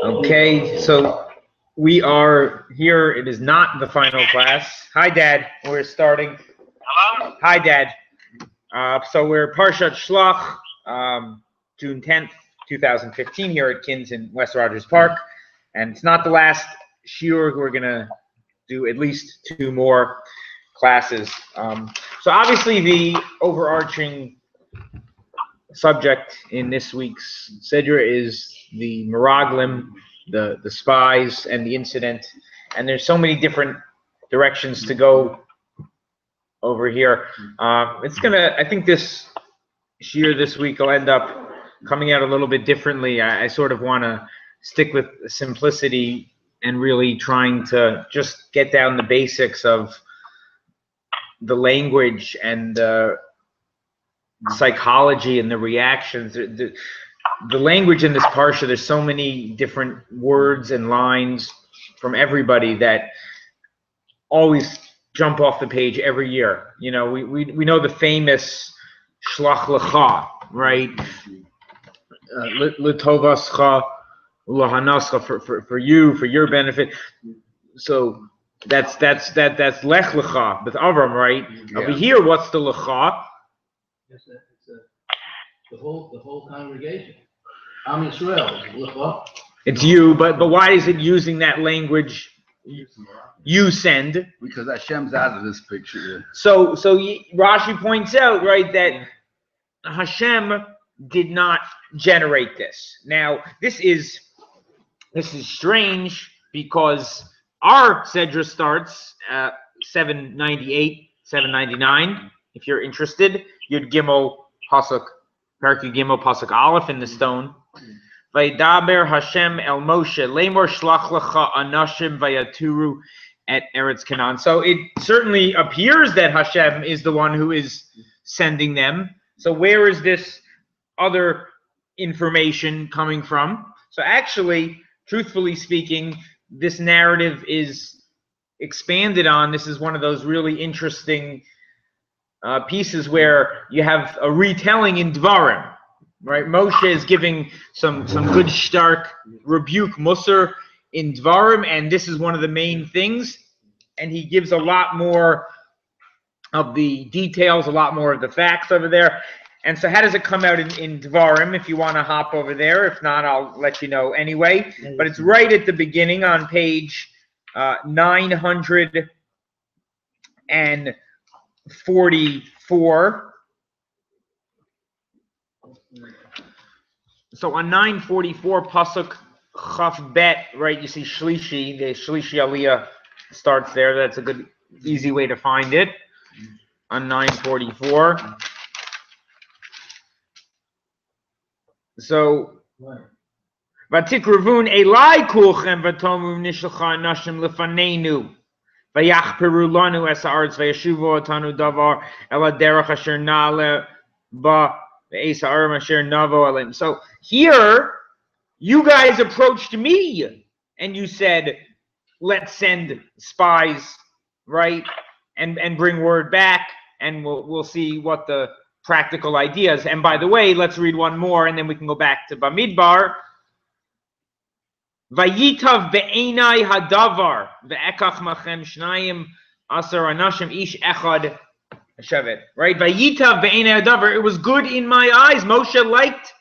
Okay, so we are here. It is not the final class. Hi, Dad. We're starting. Hello? Hi, Dad. So we're Parashat Shelach, June 10th, 2015, here at KINS in West Rogers Park. And it's not the last shiur. We're going to do at least 2 more classes. So obviously the overarching subject in this week's Sedra is the Meraglim, the spies, and the incident. And there's so many different directions to go over here. I think this shiur this week will end up coming out a little bit differently. I sort of want to stick with simplicity and really trying to just get down the basics of the language and the psychology and the reactions. The language in this parsha, there's so many different words and lines from everybody that always jump off the page every year. You know, we know the famous Shlach Lecha, right? L'tovascha, Lahanascha, for you, for your benefit. So that's Lech Lecha with Avram, right? Yeah. Over here, what's the Lecha? It's the whole congregation. Am Yisrael. It's you, but why is it using that language? You send, because Hashem's out of this picture. So Rashi points out, right, that Hashem did not generate this. Now this is strange because our Sedra starts at 798, 799. If you're interested, Yud Gimel Pasuk, Parak Yud Gimel Pasuk Aleph in the stone. Vaydaber Hashem el Moshe lemor shlach lecha anashim vayaturu at Eretz Canaan. So it certainly appears that Hashem is the one who is sending them. So where is this other information coming from? So actually, truthfully speaking, this narrative is expanded on. This is one of those really interesting pieces where you have a retelling in Dvarim, right? Moshe is giving some good stark rebuke, Musar, in Dvarim, and this is one of the main things. And he gives a lot more of the details, a lot more of the facts over there. And so how does it come out in Dvarim? If you want to hop over there. If not, I'll let you know anyway. But it's right at the beginning on page 944. So on 944, Pasuk Chaf Bet, right, you see Shlishi, the Shlishi Aliyah starts there. That's a good, easy way to find it on 944. So, Vatikravun Elai Kulchem Vatomu Nishalcha Nashim Lefanenu Vayachperu Lanu Esarts Vayashuvo Tanu Davar Ela Derech Asher Nale Ba Esarim Asher Navo Alim. So here, you guys approached me and you said, let's send spies, right? And bring word back, and we'll see what the practical ideas. And by the way, let's read one more, and then we can go back to Bamidbar. Vayitav be'enai hadavar ve'ekach machem shnayim asar anashim ish echad shevet. Right? Vayitav be'enai hadavar. It was good in my eyes. Moshe liked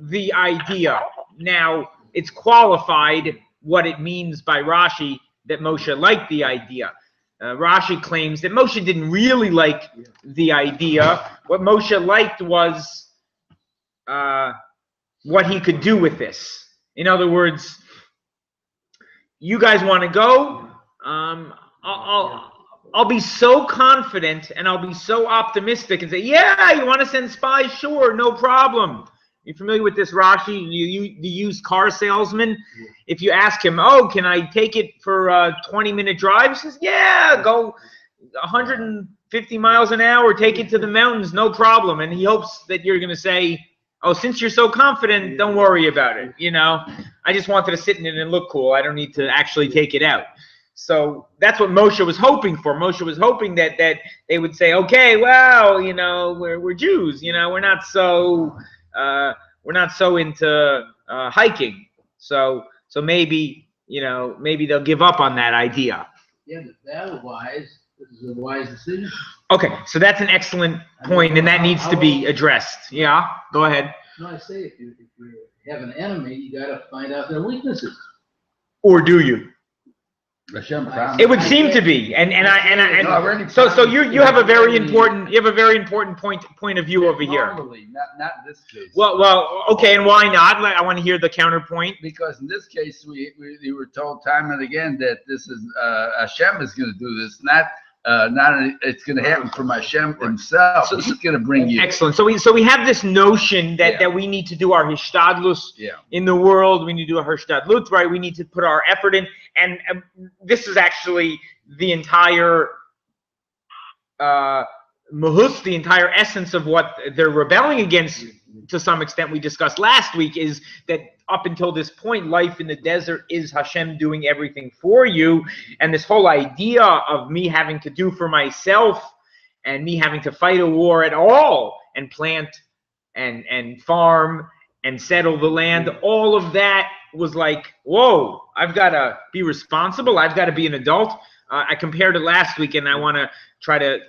the idea. Now it's qualified what it means by Rashi that Moshe liked the idea. Rashi claims that Moshe didn't really like the idea. What Moshe liked was what he could do with this. In other words, you guys want to go? I'll be so confident and I'll be so optimistic and say, yeah, you want to send spies? Sure, no problem. You familiar with this Rashi, the used car salesman? If you ask him, oh, can I take it for a 20-minute drive? He says, yeah, go 150 miles an hour, take it to the mountains, no problem. And he hopes that you're going to say, oh, since you're so confident, don't worry about it. You know, I just wanted to sit in it and look cool. I don't need to actually take it out. So that's what Moshe was hoping for. Moshe was hoping that they would say, okay, well, you know, we're Jews. You know, we're not so we're not so into hiking. So maybe, maybe they'll give up on that idea. Yeah, but battle-wise, this is a wise decision. Okay, so that's an excellent point, and that needs to be addressed. Yeah, go ahead. No, I say if you have an enemy, you got to find out their weaknesses. Or do you? Hashem It promised. It would seem to be, and so you have a very important point of view over here. Normally, not in this case. Well, okay, and why not? I want to hear the counterpoint. Because in this case, we were told time and again that this is Hashem is going to do this, not it's going to happen from Hashem himself. So, he's going to bring you. Excellent. So we have this notion that we need to do our hishtadlus in the world. We need to do our hishtadlut, right? We need to put our effort in, and this is actually the entire mahus, the entire essence of what they're rebelling against. To some extent, we discussed last week, is that up until this point, life in the desert is Hashem doing everything for you. And this whole idea of me having to do for myself and me having to fight a war at all and plant and farm and settle the land, all of that was like, whoa, I've got to be responsible. I've got to be an adult. I compared it last week, and I want to try to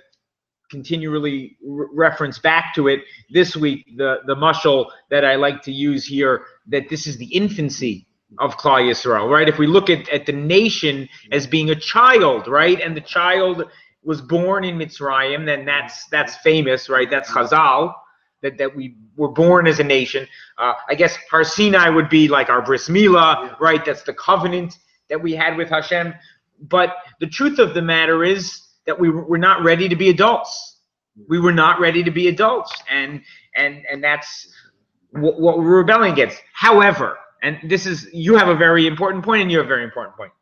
continually reference back to it this week, the mashal that I like to use here, that this is the infancy of Klal Yisrael, right? If we look at the nation as being a child, right, and the child was born in Mitzrayim, then that's famous, right? That's Chazal, that we were born as a nation. I guess Har Sinai would be like our bris milah, right? That's the covenant that we had with Hashem. But the truth of the matter is that we were not ready to be adults. We were not ready to be adults, and that's what we're rebelling against. However, and this is, you have a very important point, and you have a very important point.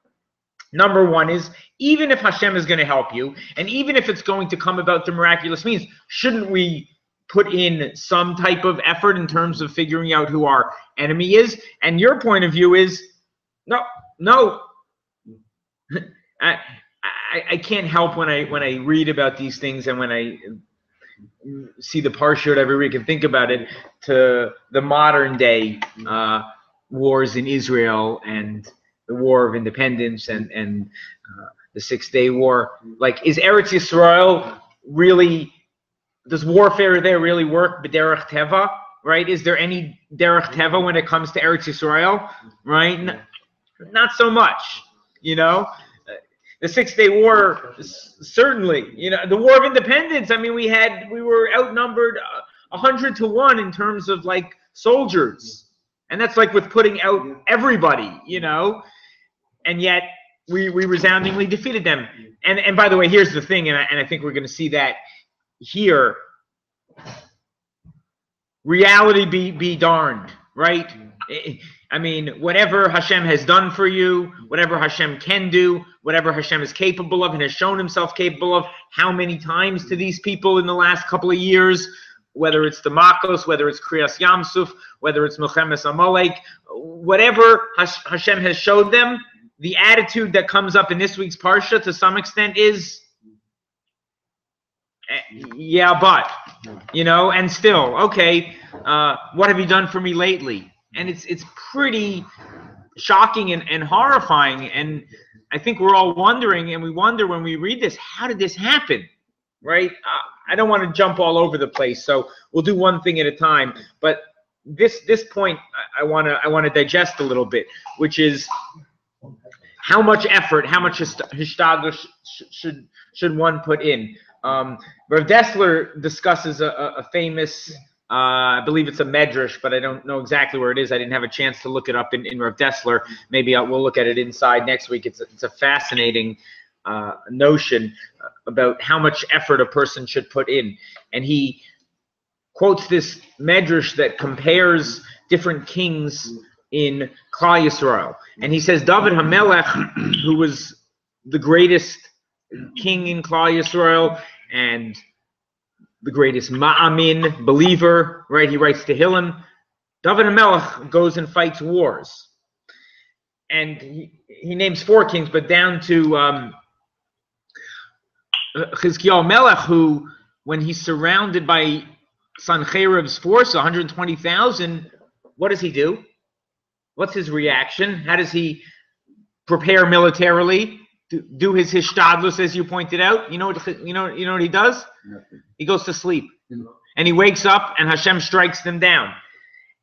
Number one is, even if Hashem is going to help you, and even if it's going to come about through miraculous means, shouldn't we put in some type of effort in terms of figuring out who our enemy is? And your point of view is, no. I can't help when I read about these things and when I see the Parashat every week and think about it, to the modern day wars in Israel and the War of Independence and the 6-Day War. Like, is Eretz Yisrael really, does warfare there really work b'derech teva, right? Is there any derech teva when it comes to Eretz Yisrael, right? Not so much, The 6-Day War, certainly. The War of Independence, I mean, we were outnumbered 100 to 1 in terms of, like, soldiers. And that's like with putting out everybody, And yet, we resoundingly defeated them. And by the way, here's the thing, and I think we're going to see that here. Reality be darned, right? I mean, whatever Hashem has done for you, whatever Hashem can do, whatever Hashem is capable of and has shown himself capable of, how many times to these people in the last couple of years, whether it's the Makos, whether it's Kriyas Yamsuf, whether it's Milchemes Amalek, whatever Hashem has showed them, the attitude that comes up in this week's Parsha to some extent is, yeah, but, and still, okay, what have you done for me lately? And it's pretty shocking and horrifying. And I think we're all wondering, and we wonder when we read this, how did this happen, right? I don't want to jump all over the place, so we'll do one thing at a time. But this point I want to digest a little bit, which is how much effort, how much hishtadlus should one put in. Rav Dessler discusses a famous, I believe it's a medrash, but I don't know exactly where it is. I didn't have a chance to look it up in Rav Dessler. Maybe we'll look at it inside next week. It's a fascinating notion about how much effort a person should put in. And he quotes this medrash that compares different kings in Klal Yisrael. And he says David HaMelech, who was the greatest king in Klal Yisrael and the greatest ma'amin, believer, right? He writes Tehillim. David HaMelech goes and fights wars. And he names 4 kings, but down to Chizkiyahu Melech, who, when he's surrounded by Sancherib's force, 120,000, what does he do? What's his reaction? How does he prepare militarily? Do his hishtadlus, as you pointed out? You know what he does? Nothing. He goes to sleep. And he wakes up and Hashem strikes them down.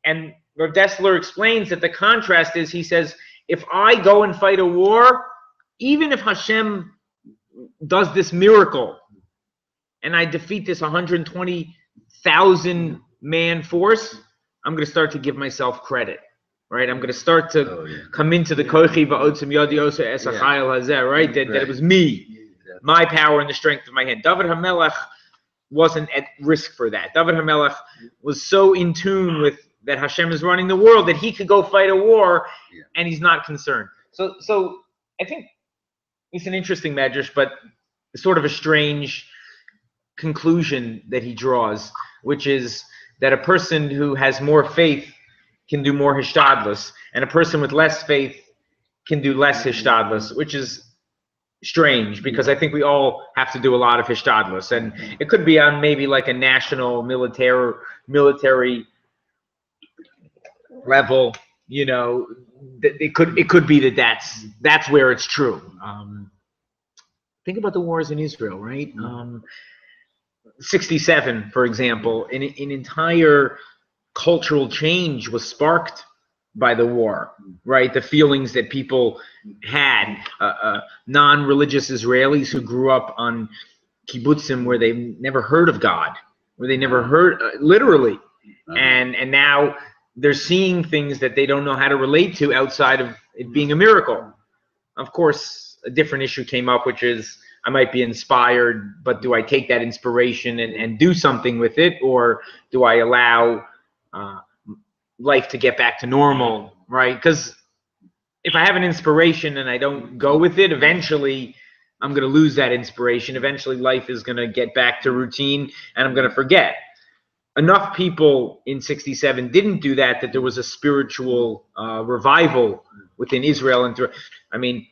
And Rav Dessler explains that the contrast is, he says, if I go and fight a war, even if Hashem does this miracle and I defeat this 120,000 man force, I'm going to start to give myself credit. Right, I'm going to start to come into the kochi va'otzim yadi osa esachayil hazeh. Right, that it was me, my power and the strength of my hand. David HaMelech wasn't at risk for that. David HaMelech was so in tune with that Hashem is running the world that he could go fight a war, and he's not concerned. So I think it's an interesting medrash, but sort of a strange conclusion that he draws, which is that a person who has more faith can do more hishtadlus, and a person with less faith can do less hishtadlus, which is strange because I think we all have to do a lot of hishtadlus, and it could be on maybe like a national military level. You know, it could be that's where it's true. Think about the wars in Israel, right? 67, for example, an entire cultural change was sparked by the war, right? The feelings that people had, non-religious Israelis who grew up on kibbutzim where they never heard of God, where they never heard, literally, and now they're seeing things that they don't know how to relate to outside of it being a miracle. Of course, a different issue came up, which is I might be inspired, but do I take that inspiration and do something with it, or do I allow life to get back to normal, right? Because if I have an inspiration and I don't go with it, eventually I'm going to lose that inspiration. Eventually life is going to get back to routine and I'm going to forget. Enough people in 67 didn't do that there was a spiritual revival within Israel. And I mean,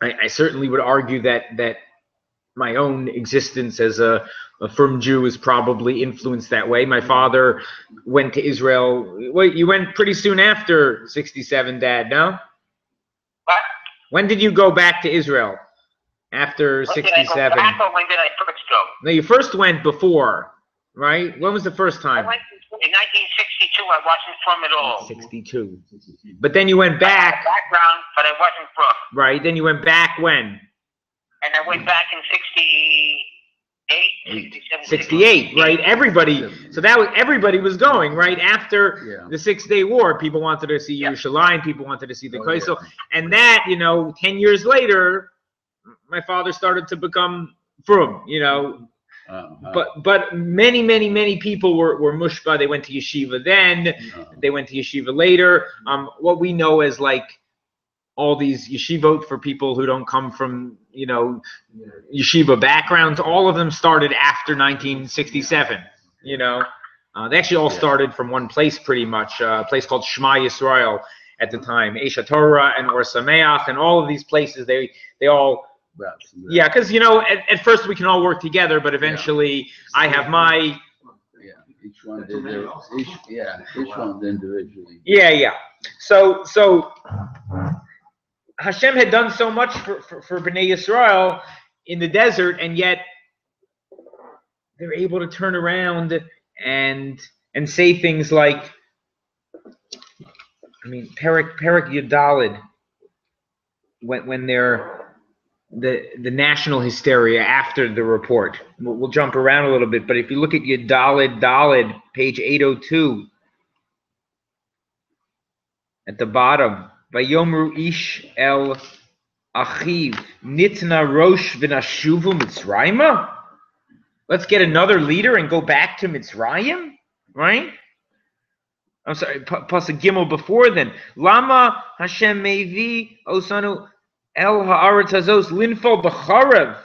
I certainly would argue that my own existence as a firm Jew is probably influenced that way. My father went to Israel. Wait, you went pretty soon after 67, Dad, no? What? When did you go back to Israel? After 67? Did I go back, or when did I first go? No, you first went before, right? When was the first time? I went in 1962. I wasn't from at all. 62. But then you went back. Background, but I wasn't from. Right, then you went back when? And I went back in 68, right? Everybody, so that was, everybody was going, right? After the 6-Day War, people wanted to see Yerushalayim, people wanted to see the Kaisel, and that, 10 years later, my father started to become frum, but many people were mushba. They went to yeshiva then, they went to yeshiva later. What we know as like all these yeshivot for people who don't come from, yeshiva backgrounds, all of them started after 1967, They actually all started from one place pretty much, a place called Shema Yisrael at the time, Esha Torah and Or Sameach, and all of these places, they all, because, at first we can all work together, but eventually I have my... Each one did each one individually. So Hashem had done so much for Bnei Yisrael in the desert, and yet they're able to turn around and say things like, Perik Yudalid, when they're the national hysteria after the report. We'll jump around a little bit, but if you look at Dalid, page 802, at the bottom, Vayomru ish el achiv nitna rosh v'nashuvu Mitzrayim. Let's get another leader and go back to Mitzrayim, right? I'm sorry, Pasuk Gimel before then. Lama Hashem mevi osanu el haaretz hazos linfol b'charev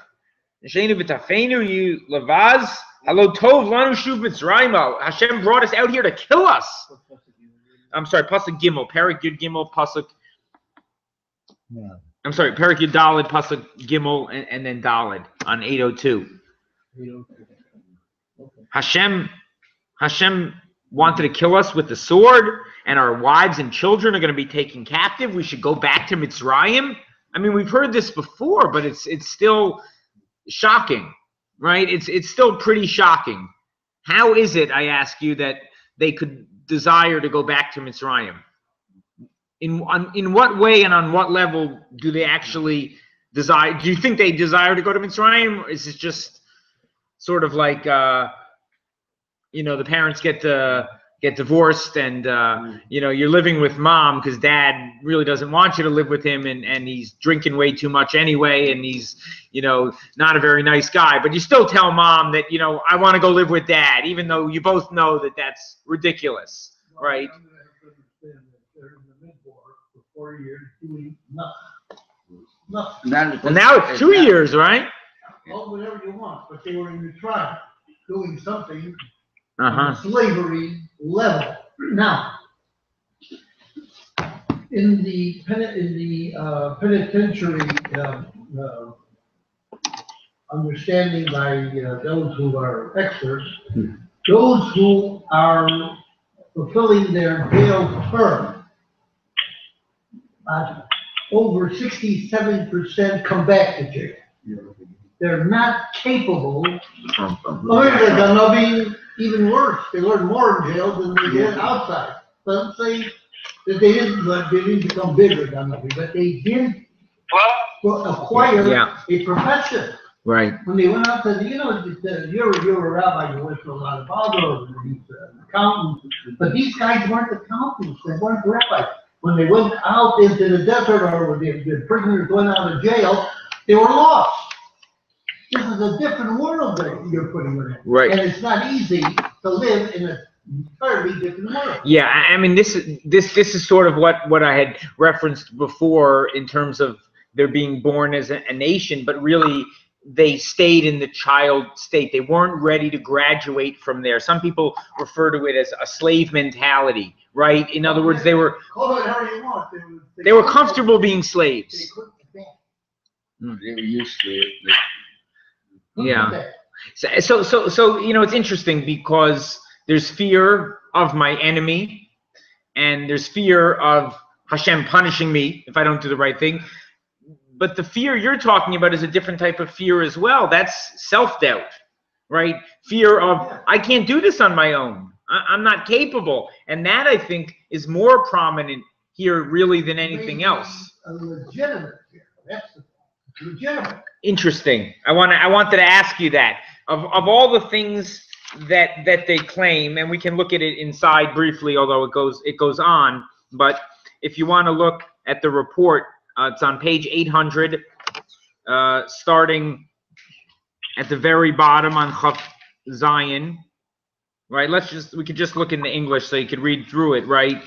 sheinu v'tafenu you levaz halo tov lanu shuv Mitzrayim. Hashem brought us out here to kill us. I'm sorry, Pasuk Gimel, Parak Yud Gimel, Pasuk. I'm sorry, Parak Yud Dalid, Pasuk Gimel, and then Dalid on 802. Hashem Hashem wanted to kill us with the sword, and our wives and children are going to be taken captive. We should go back to Mitzrayim. I mean, we've heard this before, but it's still shocking, right? It's still pretty shocking. How is it, I ask you, that they could desire to go back to Mitzrayim? In what way and on what level do they actually desire? Do you think they desire to go to Mitzrayim, or is it just sort of like the parents get divorced, and you're living with mom because dad really doesn't want you to live with him, and he's drinking way too much anyway, and he's not a very nice guy, but you still tell mom that I want to go live with dad, even though you both know that that's ridiculous, right? They're in the mid-war for 4 years doing nothing. Well, now it's 2 years, right? Well, whatever you want, but they were in the tribe doing something Uh-huh. slavery level. Now, in the penitentiary understanding by those who are experts, those who are fulfilling their jail term, over 67% come back to jail. They're not capable. They're gonna be even worse. They learn more in jail than they did outside. Let's say that they didn't become bigger, but they did acquire a profession. Right. When they went out to, you're a rabbi, you went to a lot of fathers, accountants, but these guys weren't accountants, they weren't rabbis. When they went out into the desert, or the prisoners went out of jail, they were lost. This is a different world that you're putting them in. Right. And it's not easy to live in an entirely different world. Yeah, I mean, this is sort of what I had referenced before in terms of their being born as a nation, but really they stayed in the child state. They weren't ready to graduate from there. Some people refer to it as a slave mentality, right? In other words, they were Call it however you want. They were comfortable being slaves. They couldn't adapt. They were used to it. Yeah. So it's interesting because there's fear of my enemy, and there's fear of Hashem punishing me if I don't do the right thing. But the fear you're talking about is a different type of fear as well. That's self-doubt, right? Fear of, I can't do this on my own. I'm not capable. And that, I think, is more prominent here really than anything else. A legitimate fear. That's the point. Legitimate. Interesting. I wanted to ask you that. Of all the things that they claim, and we can look at it inside briefly, although it goes on, but if you want to look at the report, it's on page 800, starting at the very bottom on Chaf Zion, right? We could just look in the English so you could read through it, right?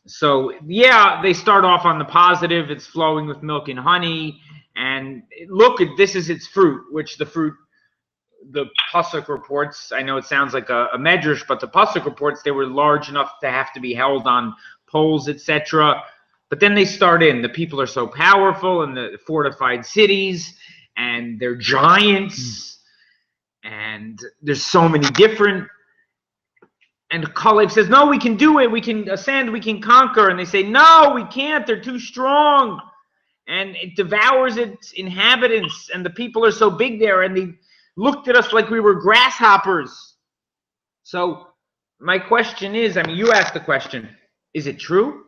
So yeah, they start off on the positive. It's flowing with milk and honey, and look, this is its fruit, which the Pasuk reports. I know it sounds like a medrash, but the Pasuk reports they were large enough to have to be held on poles, etc. But then they start the people are so powerful, and the fortified cities, and they're giants, and there's so many different. And Kalev says, no, we can do it. We can ascend. We can conquer. And they say, no, we can't. They're too strong. And it devours its inhabitants. And the people are so big there. And they looked at us like we were grasshoppers. So my question is, I mean, you asked the question, is it true?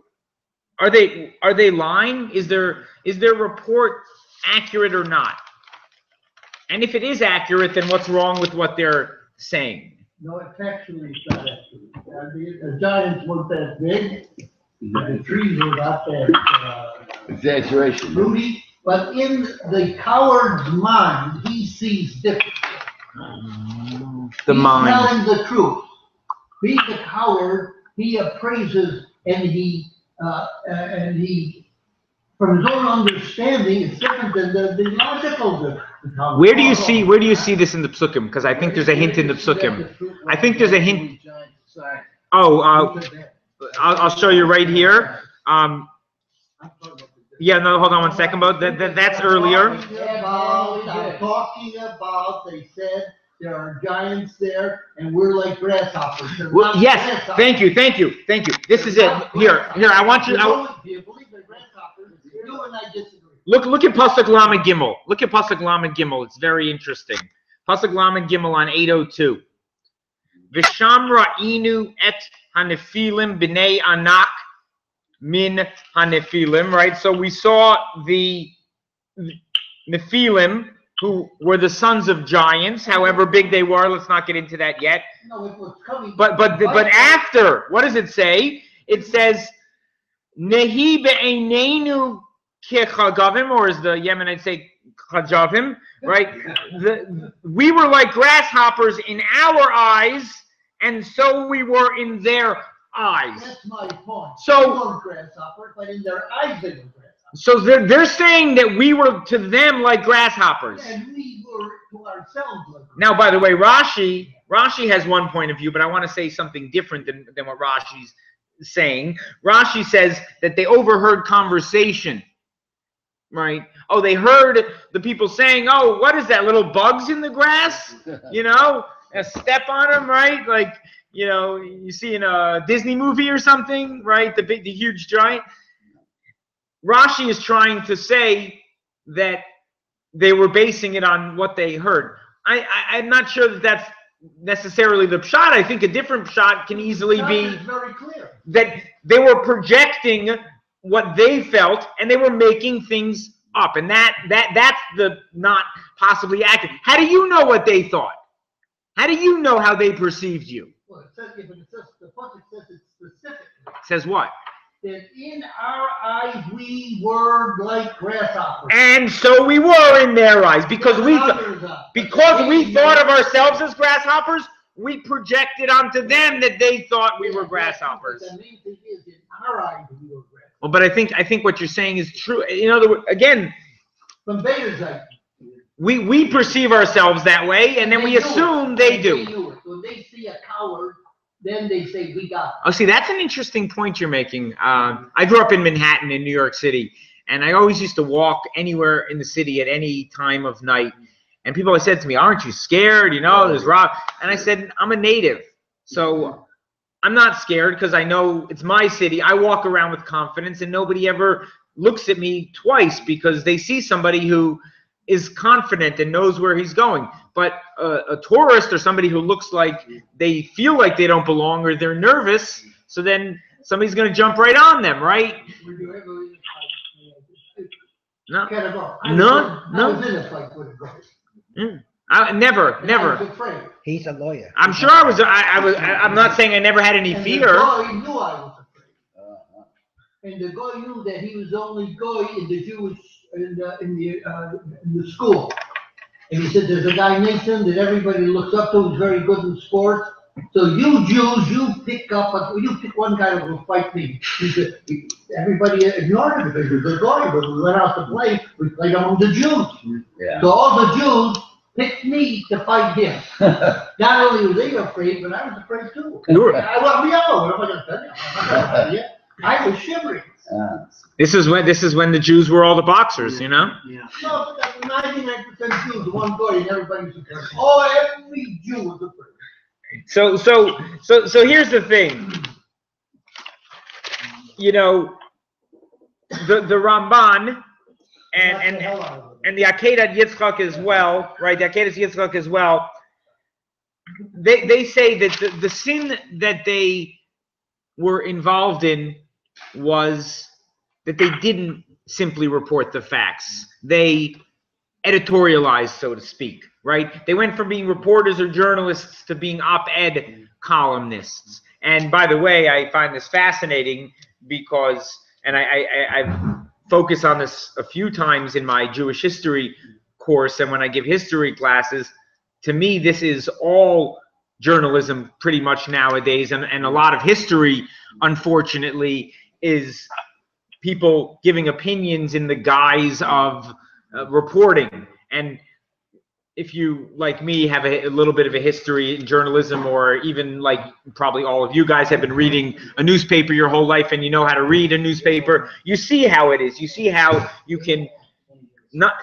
Are they lying? Is their report accurate or not? And if it is accurate, then what's wrong with what they're saying? No, it's actually not accurate. The giants weren't that big. The trees were not that Exaggeration. rooty. But in the coward's mind, he sees differently. The He's mind. telling the truth. Being a coward, he appraises and he from his own understanding, it's different than the logical. Where do you see this in the psukim? Because I think there's a hint in the psukim. I think there's a hint. Oh, I'll show you right here. Yeah, no, hold on one second. But that's earlier. I'm talking about. They said There are giants there, and we're like grasshoppers. They're Well, not yes, grasshoppers. thank you. This is it. Here, I want you. Do you believe they're grasshoppers? You and I disagree. Look at Pasuk Lamed Gimel. Look at Pasuk Lamed Gimel. It's very interesting. Pasuk Lamed Gimel on 802. V'sham ra'inu et hanefilim b'nei anak min hanefilim. Right. So we saw the Nephilim, who were the sons of giants, however big they were. Let's not get into that yet. No, it was coming. But after, what does it say? It says Nehi be'einenu kechagavim, or as the Yemenites say, chajavim, right? We were like grasshoppers in our eyes, and so we were in their eyes. That's my point. So, we weren't grasshoppers, but in their eyes they were grasshoppers. So they're saying that we were to them like grasshoppers. And we were to ourselves like grasshoppers. Now, by the way, Rashi has one point of view, but I want to say something different than what Rashi's saying. Rashi says that they overheard conversation. Right? Oh, they heard the people saying, "Oh, what is that? Little bugs in the grass? You know, step on them, right? Like, you know, you see in a Disney movie or something, right? The huge giant." Rashi is trying to say that they were basing it on what they heard. I'm not sure that that's necessarily the pshat. I think a different pshat can easily be very clear that they were projecting what they felt, and they were making things up, and that's the not possibly accurate. How do you know what they thought? How do you know how they perceived you? Well, it says, the Pasuk says it specifically. Says what? That in our eyes we were like grasshoppers. And so we were in their eyes because we thought of ourselves as grasshoppers. We projected onto them that they thought we were grasshoppers. The main thing is, in our eyes we were grasshoppers. Well, but I think what you're saying is true. In other words, again, from Vader's eye, we perceive ourselves that way, and then we assume they do. When they see a coward, then they say, "We got it." Oh, see, that's an interesting point you're making. I grew up in Manhattan, in New York City, and I always used to walk anywhere in the city at any time of night. And people always said to me, "Aren't you scared? You know, there's rock." And I said, "I'm a native, so I'm not scared because I know it's my city. I walk around with confidence, and nobody ever looks at me twice because they see somebody who is confident and knows where he's going. But a tourist or somebody who looks like they feel like they don't belong or they're nervous, so then somebody's going to jump right on them, right?" No. I was in a fight with a guy. Never. I was afraid. He's a lawyer. I'm sure I was. I'm not saying I never had any And fear. the guy knew I was afraid. And the guy knew that he was the only guy in the Jewish in the school. And he said, "There's a guy Nathan that everybody looks up to. He's very good in sports. So you Jews, you pick one guy who will fight me." He said, everybody ignored him because he was a guy, but we went out to play. We played among the Jews. Yeah. So all the Jews picked me to fight him. Not only were they afraid, but I was afraid too. Sure. I want me out. What am I going to tell you? I'm not gonna tell you. I was shivering. This is when the Jews were all the boxers, you know. Yeah. No, but 99% Jews, one guy, and everybody was afraid. Oh, every Jew was afraid. So here's the thing. You know, the Ramban and the Akedat Yitzchak as well, right? The Akedat Yitzchak as well. They say that the sin that they were involved in was that they didn't simply report the facts. They editorialized, so to speak, right? They went from being reporters or journalists to being op-ed columnists. And by the way, I find this fascinating because, and I've focused on this a few times in my Jewish history course and when I give history classes, to me this is all journalism pretty much nowadays, and a lot of history, unfortunately, is people giving opinions in the guise of reporting. And if you, like me, have a little bit of a history in journalism, or even like probably all of you guys have been reading a newspaper your whole life and you know how to read a newspaper, you see how it is. You see how you can not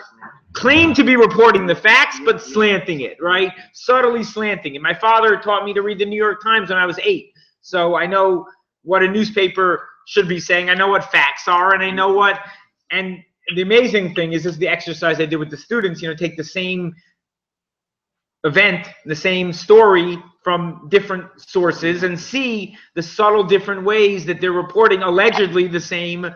claim to be reporting the facts, but slanting it, right? Subtly slanting it. My father taught me to read the New York Times when I was 8. So I know what a newspaper should be saying. I know what facts are, and I know what, and the amazing thing is, this is the exercise I did with the students, take the same event, the same story from different sources and see the subtle different ways that they're reporting allegedly the same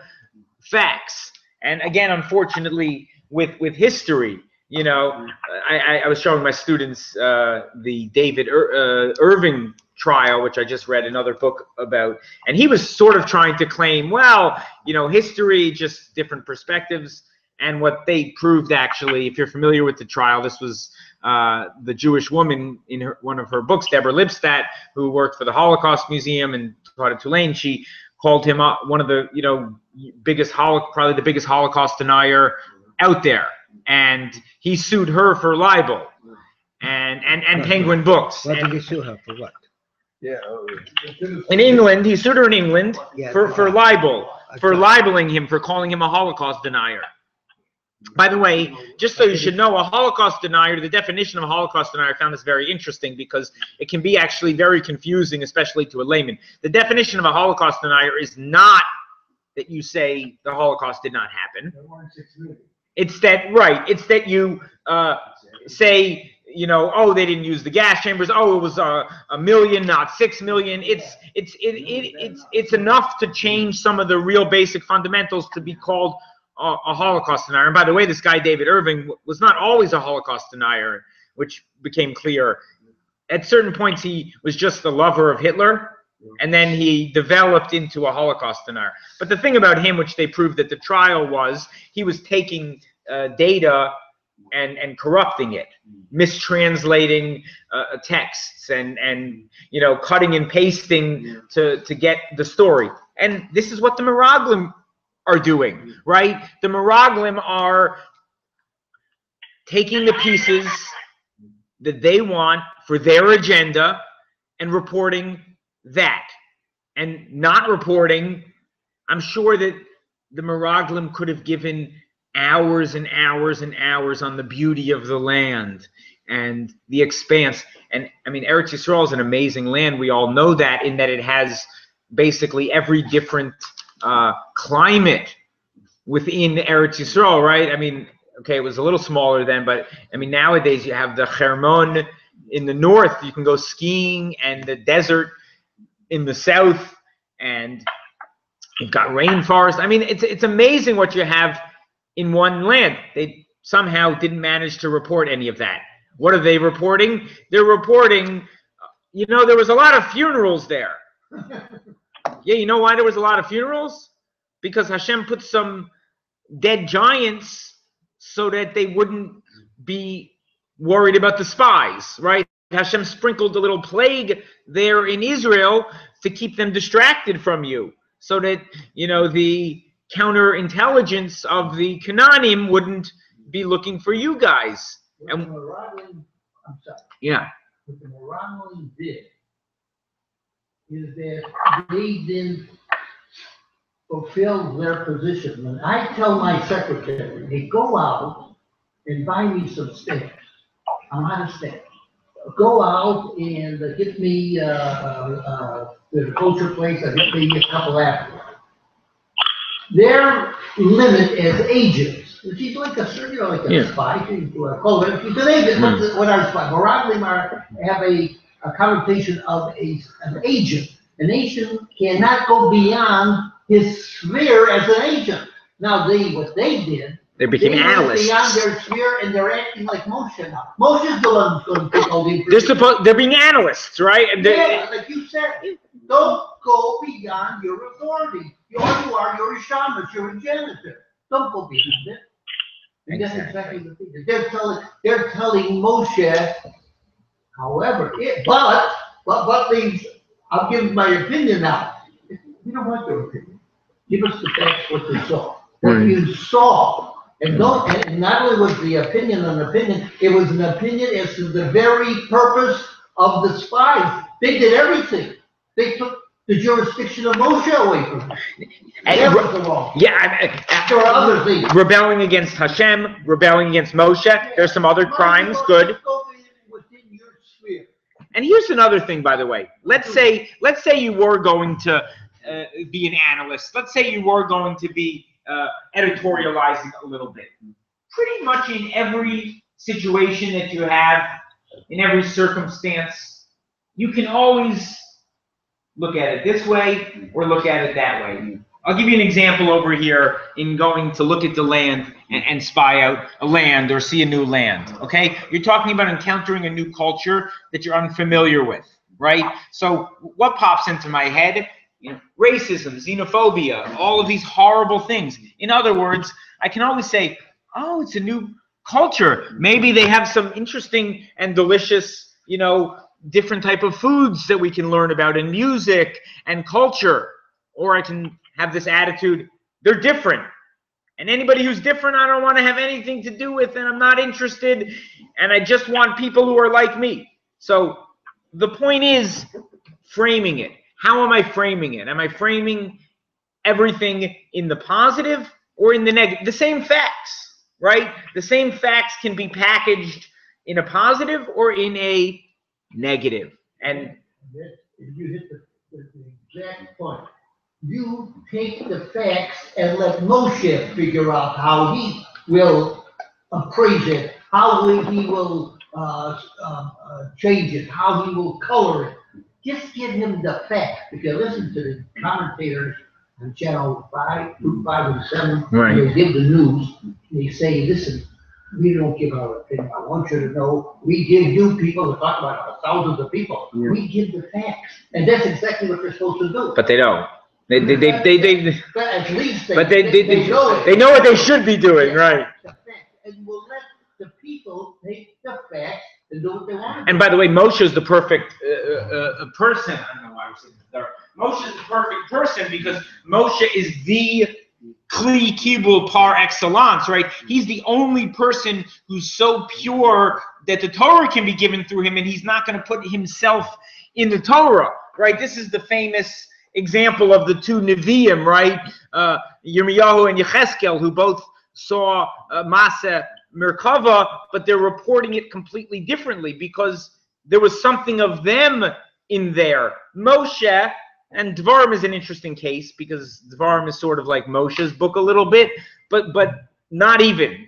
facts. And again, unfortunately, with history, I was showing my students the David Irving trial, which I just read another book about, and he was sort of trying to claim, well, history, just different perspectives. And what they proved, actually, if you're familiar with the trial, this was the Jewish woman in one of her books, Deborah Lipstadt, who worked for the Holocaust Museum and taught at Tulane. She called him one of the probably the biggest Holocaust denier out there, and he sued her for libel and Penguin Books. What did he sue her for? What? Yeah. In England, he sued her in England for libel, for Okay. libeling him, for calling him a Holocaust denier. By the way, just so you should know, a Holocaust denier, the definition of a Holocaust denier, I found this very interesting because it can be actually very confusing, especially to a layman. The definition of a Holocaust denier is not that you say the Holocaust did not happen. It's that, right, it's that you say, oh, they didn't use the gas chambers. Oh, it was a million, not 6 million. It's enough to change some of the real basic fundamentals to be called a Holocaust denier. And by the way, this guy David Irving was not always a Holocaust denier, which became clear. At certain points, he was just the lover of Hitler, and then he developed into a Holocaust denier. But the thing about him, which they proved at the trial, was he was taking data and corrupting it, mistranslating texts, and cutting and pasting to get the story. And this is what the Miraglim are doing, right? The Miraglim are taking the pieces that they want for their agenda and reporting that, and not reporting. I'm sure that the Miraglim could have given hours and hours and hours on the beauty of the land and the expanse. And I mean, Eretz Yisrael is an amazing land. We all know that, in that it has basically every different climate within Eretz Yisrael, right? I mean, okay, it was a little smaller then, but I mean, nowadays you have the Hermon in the north, you can go skiing, and the desert in the south, and you've got rainforest. I mean, it's amazing what you have in one land. They somehow didn't manage to report any of that. What are they reporting? They're reporting, there was a lot of funerals there. Yeah, you know why there was a lot of funerals? Because Hashem put some dead giants so that they wouldn't be worried about the spies, right? Hashem sprinkled a little plague there in Israel to keep them distracted from you, so that, the counterintelligence of the Canaanim wouldn't be looking for you guys. And yeah. What the Miraglim did is that they didn't fulfill their position. When I tell my secretary, hey, go out and buy me some stamps. I'm out of stamps. Go out and get me the kosher place, and get me a couple apples. Their limit as agents, which is like a spy, call it, it's an agent. What are spies? Miraglim have a connotation of an agent. An agent cannot go beyond his sphere as an agent. Now, what they did, they became analysts. Beyond their sphere, and they're acting like Moshe now. Moshe's the one who's going to take all the information. They're being analysts, right? And yeah, like you said, don't go beyond your authority. You're a shaman, you're a janitor. Don't go beyond it. And that's exactly the thing. They're telling Moshe, however, I'll give my opinion now. We don't want your opinion. Give us the facts, what you saw. What you saw. And not only was the opinion an opinion, it was an opinion as to the very purpose of the spies. They did everything. They took the jurisdiction of Moshe away from him. And That was the law. yeah, There are other things. rebelling against Hashem, rebelling against Moshe. There's some other crimes. Good. Go within your sphere. And here's another thing, by the way. Let's say you were going to be an analyst. Let's say you were going to be editorializing a little bit. Pretty much in every situation that you have, in every circumstance, you can always look at it this way or look at it that way. I'll give you an example over here in going to look at the land and spy out a land or see a new land, okay? You're talking about encountering a new culture that you're unfamiliar with, right? So what pops into my head? You know, racism, xenophobia, all of these horrible things. In other words, I can always say, oh, it's a new culture. Maybe they have some interesting and delicious, you know, different type of foods that we can learn about in music and culture. Or I can have this attitude, they're different. And anybody who's different, I don't want to have anything to do with, and I'm not interested, and I just want people who are like me. So the point is framing it. How am I framing it? Am I framing everything in the positive or in the negative? The same facts, right? The same facts can be packaged in a positive or in a negative. And you hit the exact point. You take the facts and let Moshe figure out how he will appraise it, how he will change it, how he will color it. Just give him the facts. Because listen to the commentators on Channel 5, 5 and 7. Right. They give the news. They say, listen, we don't give our opinion. I want you to know we give you people to talk about thousands of people. Yeah. We give the facts. And that's exactly what they're supposed to do. But they don't. They but at least they know it. They know what they should be doing, right? And we'll let the people take the facts and do what they want. And by the way, Moshe is the perfect person. I don't know why I was saying that. Moshe is the perfect person because Moshe is the Kli Kibul par excellence, right? He's the only person who's so pure that the Torah can be given through him, and he's not going to put himself in the Torah, right? This is the famous example of the two Nevi'im, right? Yirmiyahu and Yecheskel, who both saw Masa Merkava, but they're reporting it completely differently because there was something of them in there. Moshe, and Dvarim is an interesting case because Dvarim is sort of like Moshe's book a little bit, but not even.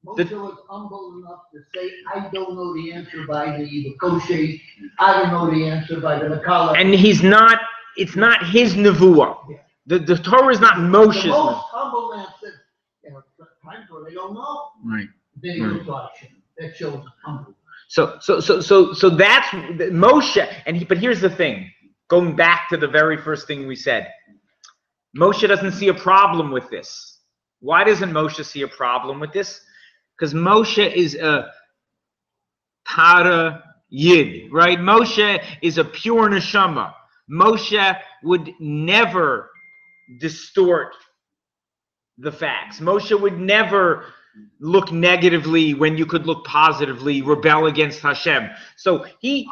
Moshe was humble enough to say, I don't know the answer by the Koshe, I don't know the answer by the Makala. And he's not, it's not his nevuah. Yeah. The Torah is not Moshe's. The most humble man says, you know, times where they don't know. Right. Then he goes to Hashem. That shows humble. So that's Moshe. But here's the thing. Going back to the very first thing we said, Moshe doesn't see a problem with this. Why doesn't Moshe see a problem with this? Because Moshe is a Tara Yid, right? Moshe is a pure neshama. Moshe would never distort the facts. Moshe would never look negatively when you could look positively, rebel against Hashem. So he,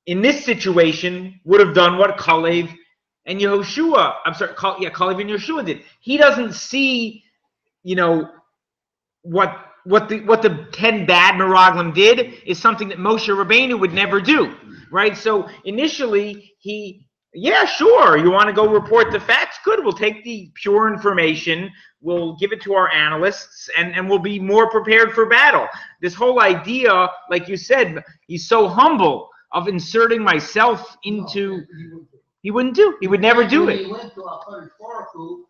in this situation, would have done what Kalev and Yehoshua, Kalev and Yehoshua did. He doesn't see, you know, what the 10 bad Meraglim did is something that Moshe Rabbeinu would never do, right? So initially, yeah, sure, you want to go report the facts? Good, we'll take the pure information, we'll give it to our analysts, and we'll be more prepared for battle. This whole idea, like you said, he's so humble of inserting myself into, he would never do it. He went to HaKadosh Baruch Hu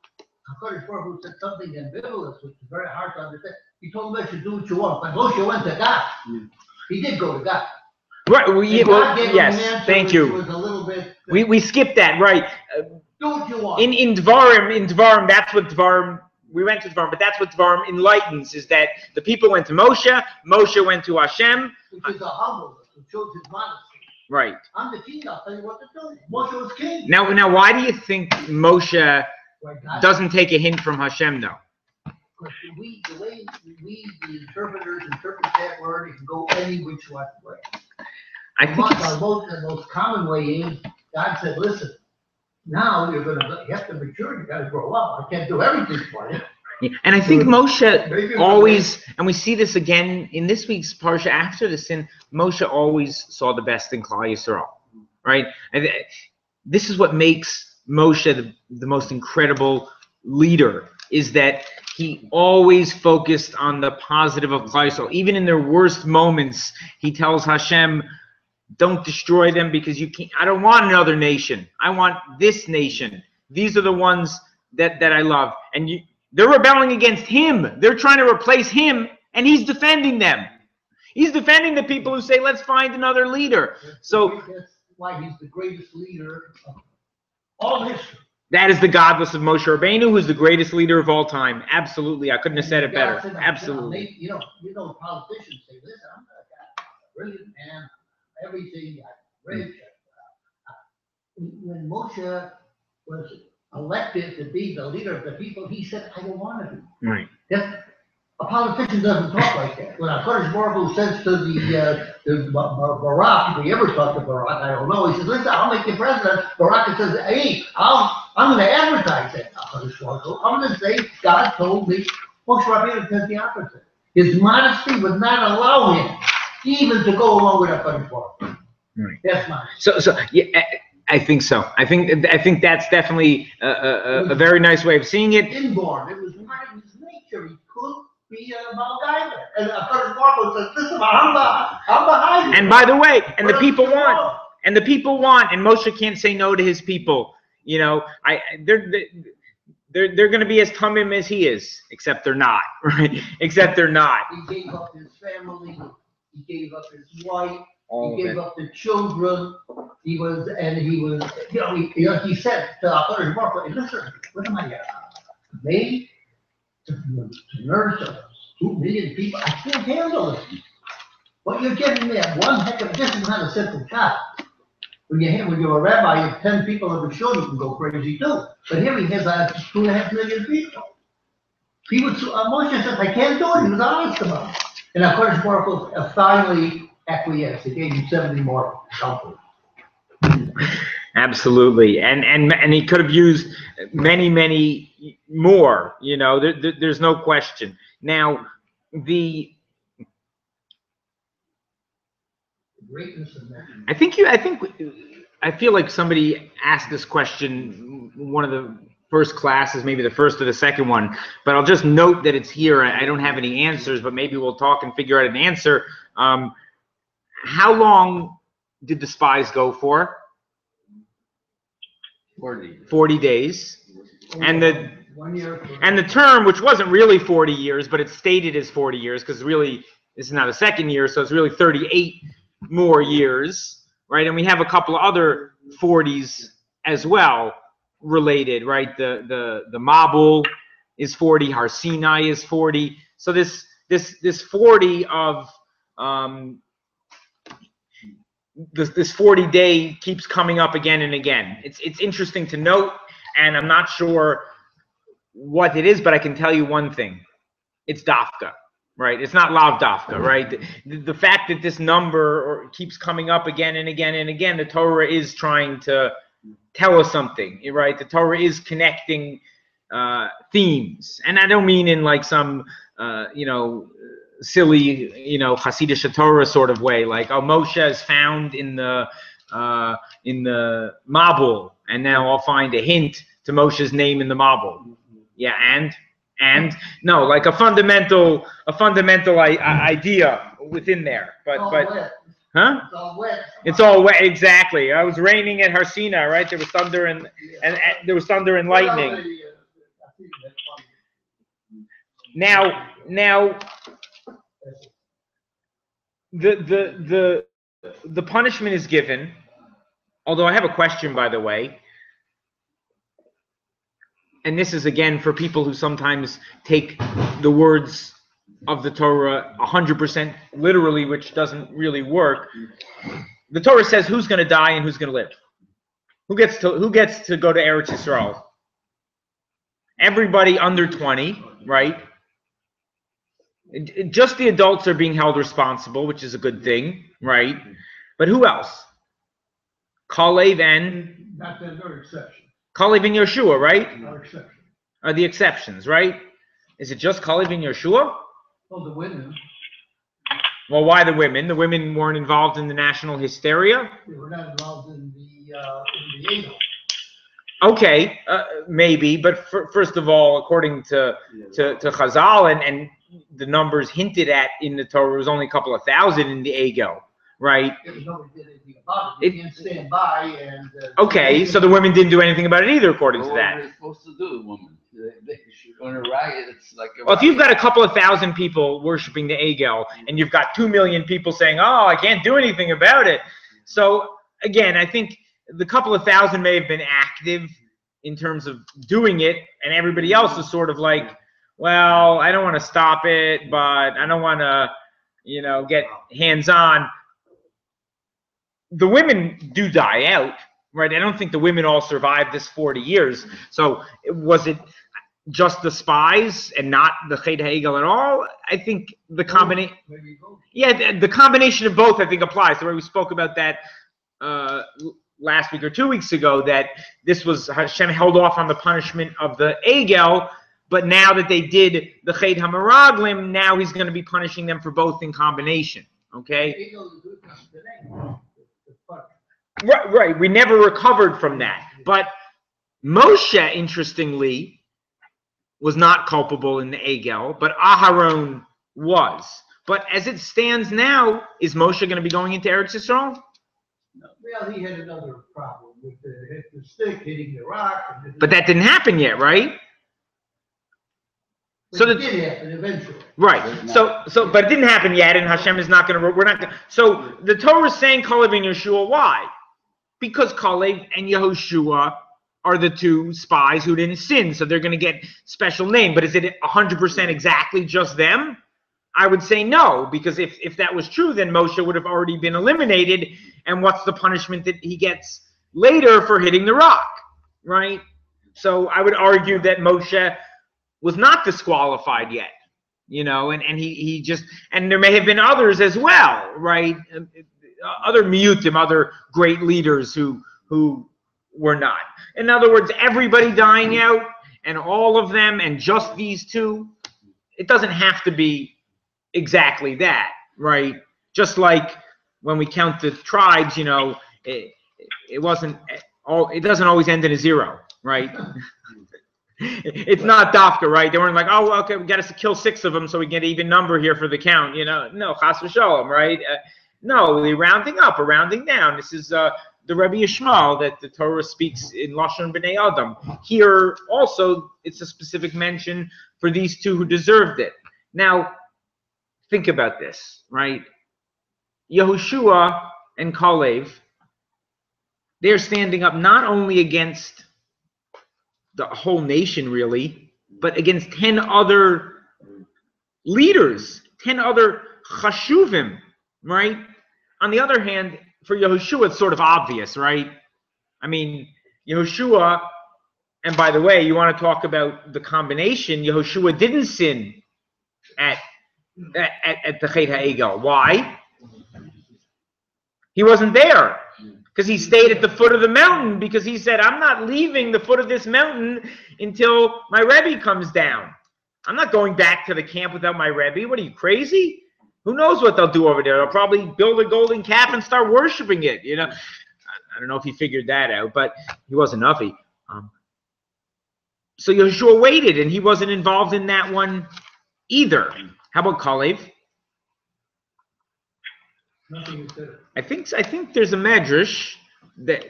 said something ambivalent, which is very hard to understand. He told Moshe, do what you want, but Moshe went to God. He did go to God. Right. Yes. Thank you. Was a little bit, we skipped that. Right. Do what you want. In Dvarim, that's what Dvarim. We went to Dvarim, but that's what Dvarim enlightens: is that the people went to Moshe. Moshe went to Hashem. Which is a humbleness. It shows his modesty. Right. I'm the king. I'll tell you what to do. Moshe was king. Now, why do you think Moshe doesn't take a hint from Hashem, though? Because the way we, the interpreters, interpret that word, it can go any which way. I think the most common way is God said, listen, Now you have to mature, you gotta grow up. I can't do everything for you. Yeah. And I think Moshe always, and we see this again in this week's Parsha after the sin, Moshe always saw the best in Klal Yisrael, right? And this is what makes Moshe the most incredible leader, is that he always focused on the positive of Klal Yisrael. Even in their worst moments, he tells Hashem, don't destroy them because you can't. I don't want another nation. I want this nation. These are the ones that I love. And they're rebelling against him. They're trying to replace him, and he's defending them. He's defending the people who say, let's find another leader. So that's why he's the greatest leader of all history. that is the godless of Moshe Rabbeinu, who's the greatest leader of all time. Absolutely. I couldn't have said it better. Absolutely. You know, politicians say, listen, I'm a brilliant man, everything, I'm rich. When Moshe was elected to be the leader of the people, he said, I don't want to be. Right. A politician doesn't talk like that. When Kodesh Baruch Hu says to the Barak, if he ever talked to Barak, I don't know, he says, listen, I'll make you president. Barak says, hey, I'm going to advertise that. Kodesh Baruch Hu. I'm going to say, God told me. Moshe Rabbeinu said the opposite. His modesty would not allow him even to go along with Kodesh Baruch Hu. Right. That's mine. So yeah, I think so. I think that's definitely a very nice way of seeing it. Inborn. It was part of his nature. He could be a Malgaimer. And Kodesh Baruch Hu says, listen, I'm behind you. And by the way, and the people want, and Moshe can't say no to his people. You know, they're going to be as tamim as he is, except they're not, right? Except they're not. He gave up his family. He gave up his wife. All he gave up the children. He said to Kodesh Baruch Hu, listen, what am I made to nurse 2 million people? I can't handle it. What you're giving me one heck of, this is not a simple job. When you're a rabbi, you have 10 people of a show, you can go crazy too. But here he has 2.5 million people. Moshe said, I can't do it. He was honest about it. And Kodesh Baruch Hu finally acquiesced. He gave him 70 more helpers. Absolutely, and he could have used many more. You know, there's no question. Now, the greatness of man. I feel like somebody asked this question one of the first classes, maybe the first or the second one, but I'll just note that it's here. I don't have any answers, but maybe we'll talk and figure out an answer. How long did the spies go for? 40 days. And the term, which wasn't really 40 years, but it's stated as 40 years, because really this is now the second year, so it's really 38 more years, right? And we have a couple of other 40s as well related, right? The Mabul is 40, Har Sinai is 40. So this 40 of this 40-day keeps coming up again and again. It's interesting to note, and I'm not sure what it is, but I can tell you one thing: it's dafka, right? It's not lav dafka, right? The fact that this number keeps coming up again and again and again, the Torah is trying to tell us something, right? The Torah is connecting themes, and I don't mean in like some silly, Hasidic Torah sort of way, like, oh, Moshe is found in the Mabul, and now I'll find a hint to Moshe's name in the Mabul. Yeah, and no, like a fundamental idea within there, but huh? It's all wet. It's all wet, exactly. I was raining at Har Sinai, right? There was thunder and there was thunder and lightning. Now, the punishment is given. Although I have a question, by the way, and this is again for people who sometimes take the words of the Torah 100% literally, which doesn't really work. The Torah says who's going to die and who's going to live. Who gets to go to Eretz Yisrael? Everybody under 20, right? Just the adults are being held responsible, which is a good thing, right? But who else? Kalev and Not that no exception. Kalev and Yeshua, right? Are exceptions. Are the exceptions, right? Is it just Kalev and Yeshua? Well, the women, Well, why the women? The women weren't involved in the national hysteria? they were not involved in the Eagle. Okay, maybe, but first of all, according to Chazal and the numbers hinted at in the Torah, it was only a couple of thousand in the Egel, right? Nobody did anything about it. You can't stand by and. Okay, so the women didn't do anything about it either, according to What that. are they supposed to do, the woman? They should, on a riot, it's like a Well, if you've riot. got a couple of thousand people worshiping the Egel, and you've got 2 million people saying, "Oh, I can't do anything about it," so again, I think the couple of thousand may have been active in terms of doing it, and everybody else is sort of like, "Well, I don't want to stop it, but I don't want to, get hands-on." The women do die out, right? I don't think the women all survived this 40 years. So was it just the spies and not the Chet HaEgel at all? I think the combination, the combination of both, I think, applies. The way we spoke about that last week or 2 weeks ago, that this was Hashem held off on the punishment of the Egel, but now that they did the Chet HaMeraglim, now he's going to be punishing them for both in combination. Okay. Right. We never recovered from that. But Moshe, interestingly, was not culpable in the Egel, but Aharon was. But as it stands now, is Moshe going to be going into Eretz Yisrael? Well, he had another problem with the stick hitting the rock. But that didn't happen yet, right? So it did happen eventually. Right. So, but it didn't happen yet, and Hashem is not going to. We're not. Gonna, so the Torah is saying Kalev and Yeshua. Why? Because Kalev and Yehoshua are the two spies who didn't sin, so they're going to get special name. But is it 100% exactly just them? I would say no, because if that was true, then Moshe would have already been eliminated. And what's the punishment that he gets later for hitting the rock, right? So I would argue that Moshe was not disqualified yet, and he just, and there may have been others as well, right? Other miyutim, other great leaders who were not. In other words, everybody dying out and all of them and just these two, it doesn't have to be exactly that, right? Just like when we count the tribes, it wasn't all, it doesn't always end in a zero, right? It's not dafka, right? They weren't like, oh, okay, we got to kill 6 of them so we get an even number here for the count, No, chas v'sholom, right? No, we're rounding up or rounding down. This is the Rebbe Yishmael that the Torah speaks in Lashon B'nai Adam. Here also, it's a specific mention for these two who deserved it. Now, think about this, right? Yehoshua and Kalev, they're standing up not only against the whole nation, really, but against 10 other leaders, 10 other chashuvim, right? On the other hand, for Yehoshua, it's sort of obvious, right? I mean, Yehoshua, and by the way, you want to talk about the combination, Yehoshua didn't sin at the Chet HaEgel. Why? He wasn't there. Because he stayed at the foot of the mountain, because he said, I'm not leaving the foot of this mountain until my Rebbe comes down. I'm not going back to the camp without my Rebbe. What are you, crazy? Who knows what they'll do over there? They'll probably build a golden calf and start worshiping it. I don't know if he figured that out, but he wasn't Navi. So Yeshua waited, and he wasn't involved in that one either. How about Kalev? I think there's a medrash that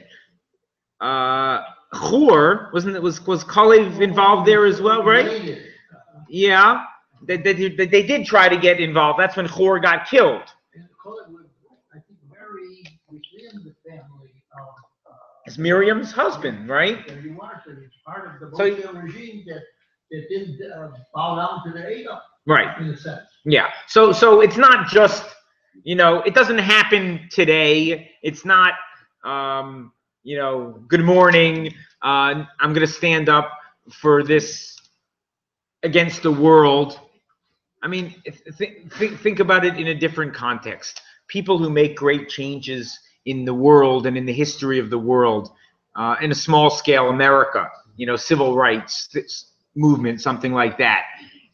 Shiur was Kalev involved there as well, right? Yeah, they did try to get involved. That's when Shiur got killed. Kalev was, I think, married within the family of. It's Miriam's husband, right? He was part of the Moshe regime that didn't bow down to the Egel. Right. In a sense. Yeah. So it's not just. It doesn't happen today. It's not, good morning. I'm going to stand up for this against the world. I mean, think about it in a different context. People who make great changes in the world and in the history of the world, in a small scale America, civil rights movement, something like that.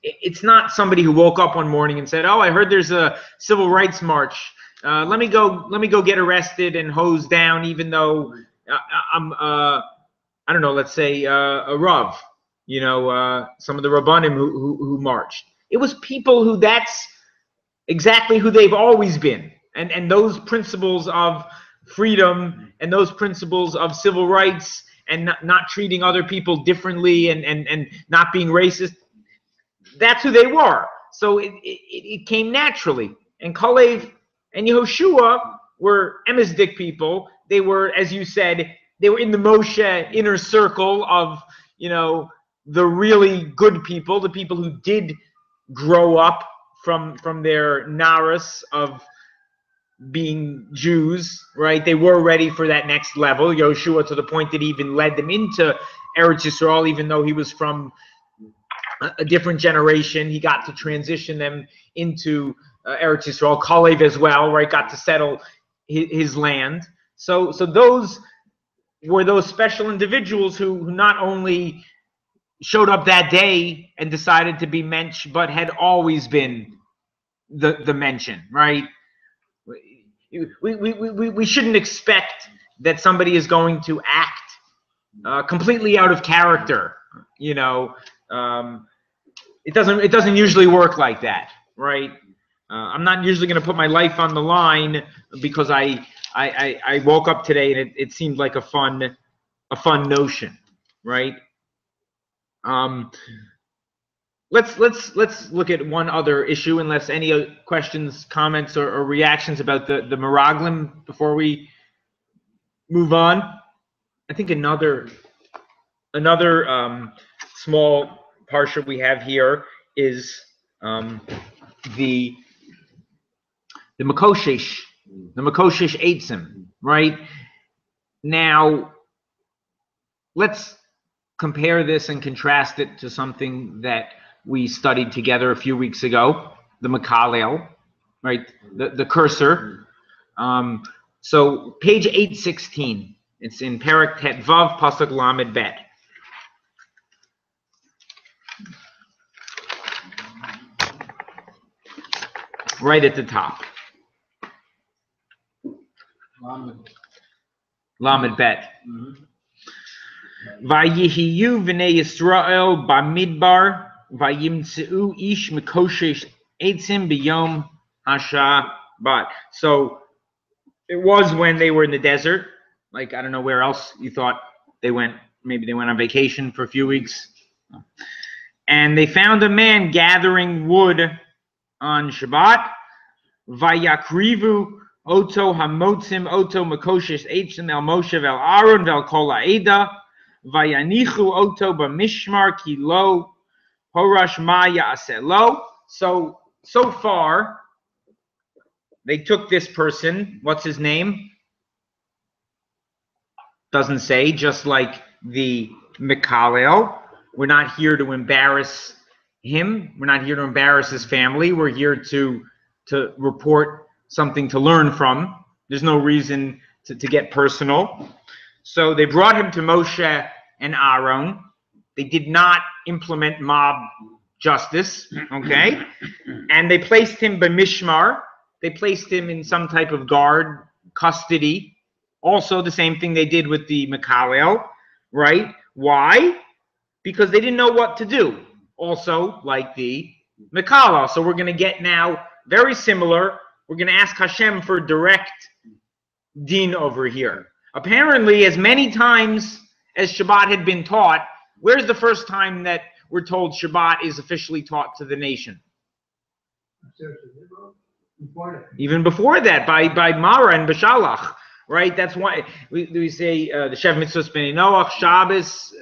It's not somebody who woke up one morning and said, "Oh, I heard there's a civil rights march. Let me go get arrested and hosed down, even though I'm I don't know, let's say a Rav, some of the Rabbanim who marched." It was people who that's exactly who they've always been, and those principles of freedom and those principles of civil rights and not treating other people differently and not being racist. That's who they were. So it came naturally. And Kalev and Yehoshua were emisdik people. They were, as you said, they were in the Moshe inner circle of, the really good people, the people who did grow up from their naras of being Jews, right? They were ready for that next level. Yehoshua, to the point that he even led them into Eretz Yisrael, even though he was from a different generation. He got to transition them into Eretz Yisrael. Kalev as well, right? Got to settle his land. So those were those special individuals who not only showed up that day and decided to be mensch, but had always been the mention, right? We shouldn't expect that somebody is going to act completely out of character. It doesn't usually work like that, right? I'm not usually going to put my life on the line because I woke up today and it seemed like a fun notion, right? Let's look at one other issue, unless any questions, comments, or reactions about the Meraglim before we move on. I think another small parsha we have here is the Makoshesh, Eitzim, right? Now, let's compare this and contrast it to something that we studied together a few weeks ago, the Makalel, right? The cursor. So page 816. It's in Perek Tet Vav Pasuk Lamed Bet. Right at the top. Lamed Bet. Vayihiyu v'nei Yisrael bamidbar vayimtzeu ish mikoshesh eitzim b'yom hashabat. So it was when they were in the desert. Like, I don't know where else you thought they went. Maybe they went on vacation for a few weeks. And they found a man gathering wood on Shabbat. Vayakrivu oto hamotzim oto makoshes eitzim el Moshe vel Aaron vel kol ha'eda. Vayanichu oto b'mishmar ki lo horash ma ya'aseh lo. So far, they took this person. What's his name? Doesn't say, just like the Mikalel. We're not here to embarrass him. We're not here to embarrass his family. We're here to report something to learn from. There's no reason to get personal. So they brought him to Moshe and Aaron. They did not implement mob justice, okay? And they placed him b'mishmar. They placed him in some type of guard, custody. Also the same thing they did with the Mikalel, right? Why? Because they didn't know what to do. Also, like the Mikala. So we're going to get now very similar. We're going to ask Hashem for direct din over here. Apparently, as many times as Shabbat had been taught, where's the first time that we're told Shabbat is officially taught to the nation? Even before that, by Mara and Shelach, right? That's why we say the Shev Mitzvahs B'nai Noach, Shabbos,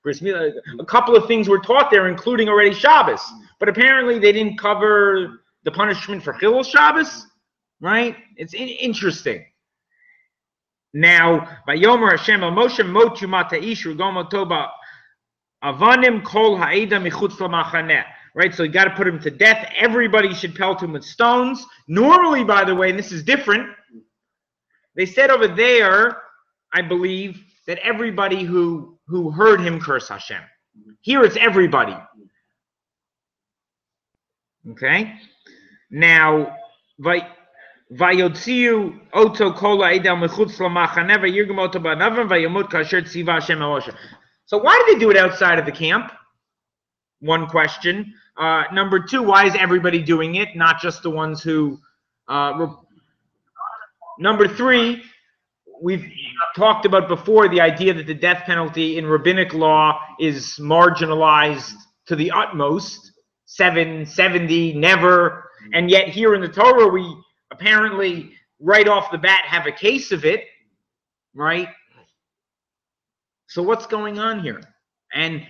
Bris Milah, a couple of things were taught there, including already Shabbos. But apparently they didn't cover the punishment for Chilul Shabbos, right? It's interesting. Now, Vayomer Hashem el Moshe motu mataish rugomotoba avanim kol ha'eda michutz lamachaneh. Right, so you got to put him to death. Everybody should pelt him with stones. Normally, by the way, and this is different, they said over there, I believe, that everybody who heard him curse Hashem. Here it's everybody. Okay? Now, Vayotziu oto kola edel mechutz lamachane vayirgem oto ba'navim vayamut kasher tziva Hashem Moshe. So why did they do it outside of the camp? One question. Number two, why is everybody doing it, not just the ones who... Number three, we've talked about before the idea that the death penalty in rabbinic law is marginalized to the utmost, 770, never, and yet here in the Torah we apparently right off the bat have a case of it, right? So what's going on here? And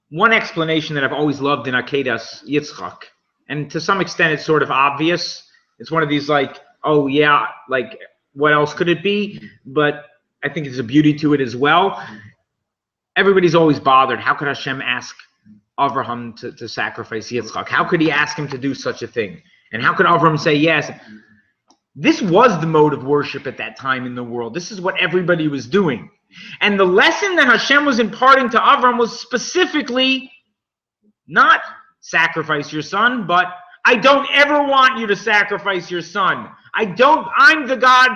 one explanation that I've always loved in Akedas Yitzchak, and to some extent it's sort of obvious, it's one of these like, oh yeah, like what else could it be? But I think there's a beauty to it as well. Everybody's always bothered. How could Hashem ask Avraham to sacrifice Yitzchak? How could he ask him to do such a thing? And how could Avraham say yes? This was the mode of worship at that time in the world. This is what everybody was doing. And the lesson that Hashem was imparting to Avraham was specifically not sacrifice your son, but I don't ever want you to sacrifice your son. I'm the God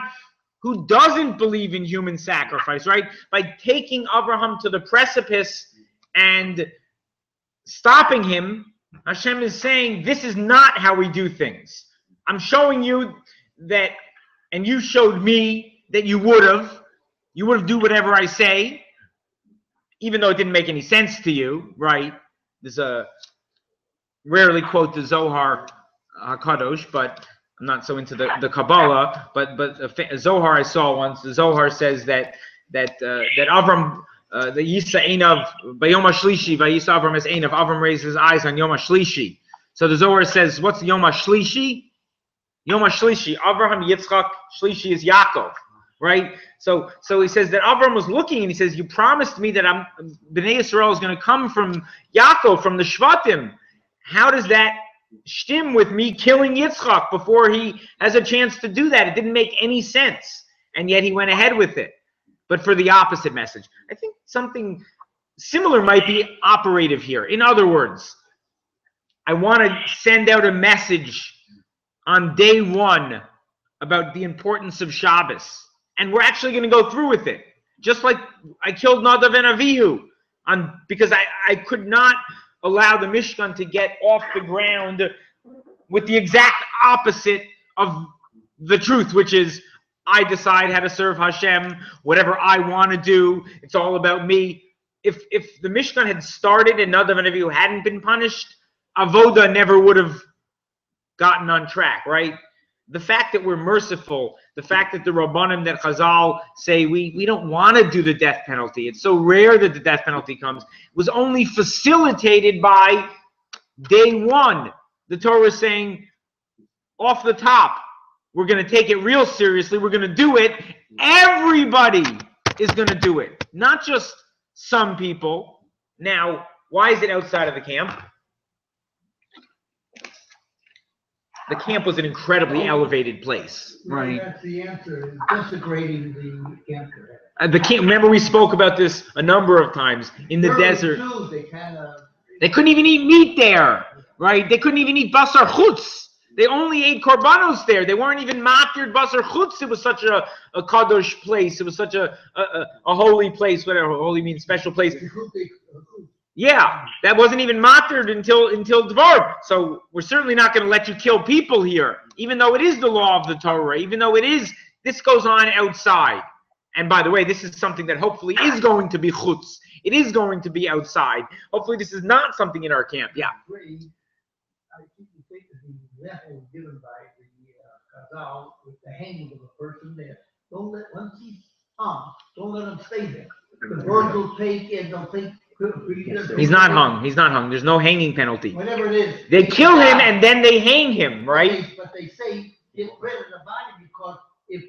who doesn't believe in human sacrifice, right? By taking Abraham to the precipice and stopping him, Hashem is saying, this is not how we do things. I'm showing you that, and you showed me that you would have do whatever I say, even though it didn't make any sense to you, right? There's a rarely quote the Zohar HaKadosh, but I'm not so into the Kabbalah, but a Zohar I saw once, the Zohar says that Avram, the Yisa Einav, Bayom HaShlishi, Vayisa Avram es Einav, Avram raised his eyes on Yom HaShlishi. So the Zohar says, what's Yom HaShlishi? Yom HaShlishi, Avraham, Yitzchak, Shlishi is Yaakov, right? So he says that Avram was looking and he says, you promised me that Bnei Yisrael is going to come from Yaakov, from the Shvatim. How does that stem with me killing Yitzchak before he has a chance to do that? It didn't make any sense. And yet he went ahead with it. But for the opposite message. I think something similar might be operative here. In other words, I want to send out a message on day one about the importance of Shabbos. And we're actually going to go through with it. Just like I killed Nadav and Avihu because I could not allow the Mishkan to get off the ground with the exact opposite of the truth, which is I decide how to serve Hashem, whatever I want to do, it's all about me. If the Mishkan had started and Nadav and Avihu hadn't been punished, Avoda never would have gotten on track, right? The fact that we're merciful, the fact that the Rabbanim, that Chazal say we don't want to do the death penalty, it's so rare that the death penalty comes, was only facilitated by day one. The Torah is saying, off the top, we're going to take it real seriously, we're going to do it. Everybody is going to do it, not just some people. Now, why is it outside of the camp? The camp was an incredibly elevated place, right? That's the answer. Desecrating the camp. The camp. Remember, we spoke about this a number of times in the desert. Jews, they couldn't even eat meat there, right? They couldn't even eat basar chutz. They only ate korbanos there. They weren't even matir basar chutz. It was such a kadosh place. It was such a holy place. Whatever holy means, special place. Yeah, that wasn't even matered until Dvar. So we're certainly not going to let you kill people here, even though it is the law of the Torah, even though this goes on outside. And by the way, this is something that hopefully is going to be chutz. It is going to be outside. Hopefully this is not something in our camp. Yeah. I think you take the example given by the Chazal with the hanging of a person there. Once he's hung, don't let him stay there. The birds will take and they'll take. He's not hung. He's not hung. There's no hanging penalty. Whatever it is. They kill him and then they hang him, right? But they say get rid of the body because if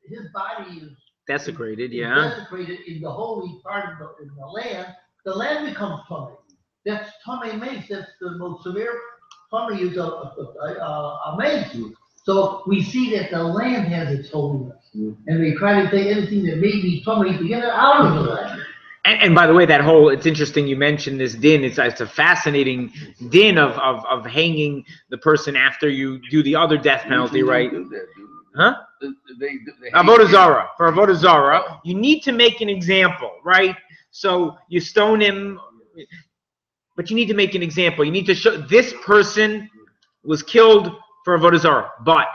his body is desecrated, yeah. Desecrated in the holy part of the land becomes tummy. That's tummy mace. That's the most severe tummy is a mace. So we see that the land has its holiness. And they try to take anything that may be tummy to get it out of the land. And by the way, that whole, it's interesting you mentioned this din. It's a fascinating din of hanging the person after you do the other death penalty, right? Huh? Avodah Zarah. For Avodah Zarah, you need to make an example, right? So you stone him, but you need to make an example. You need to show this person was killed for Avodah Zarah, but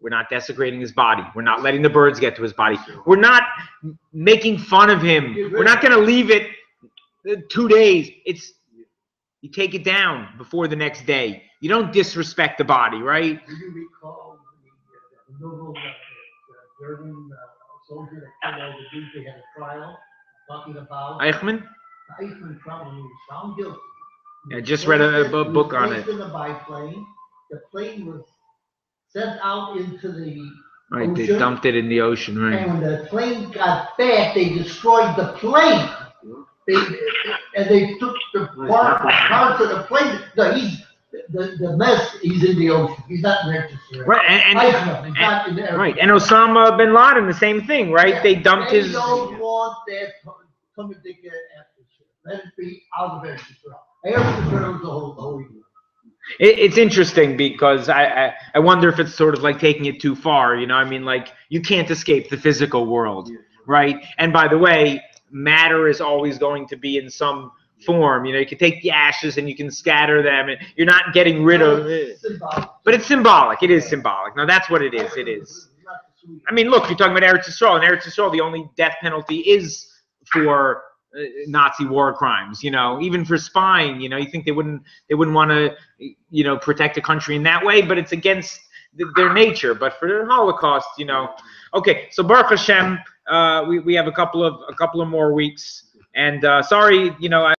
we're not desecrating his body. We're not letting the birds get to his body. We're not making fun of him. We're not going to leave it 2 days. You take it down before the next day. You don't disrespect the body, right? Do you recall the German soldier that killed all the Jews? They had a trial talking about Eichmann? Eichmann trial when he was found guilty. I just read a book on it. In a biplane. The plane was sent out into the Right, they ocean, dumped it in the ocean, right? and when the plane got back, they destroyed the plane. They took the parts of the plane. No, the mess. He's in the ocean. He's not in Manchester. Right, not in the right, and Osama bin Laden, the same thing, right? Yeah, they dumped his. They don't want that coming to get after shit. Let it be out of Manchester. Manchester was the whole evil. It's interesting because I wonder if it's sort of like taking it too far, you know? I mean, like, you can't escape the physical world, right? And by the way, matter is always going to be in some form. You know, you can take the ashes and you can scatter them, and you're not getting rid of it. But it's symbolic. It is symbolic. Now, that's what it is. It is. I mean, look, you're talking about Eretz Yisrael. In Eretz Yisrael, the only death penalty is for Nazi war crimes, you know, even for spying. You know, you think they wouldn't want to, you know, protect a country in that way, but it's against their nature. But for the Holocaust, you know, okay. So Baruch Hashem, we have a couple of more weeks, and sorry, you know,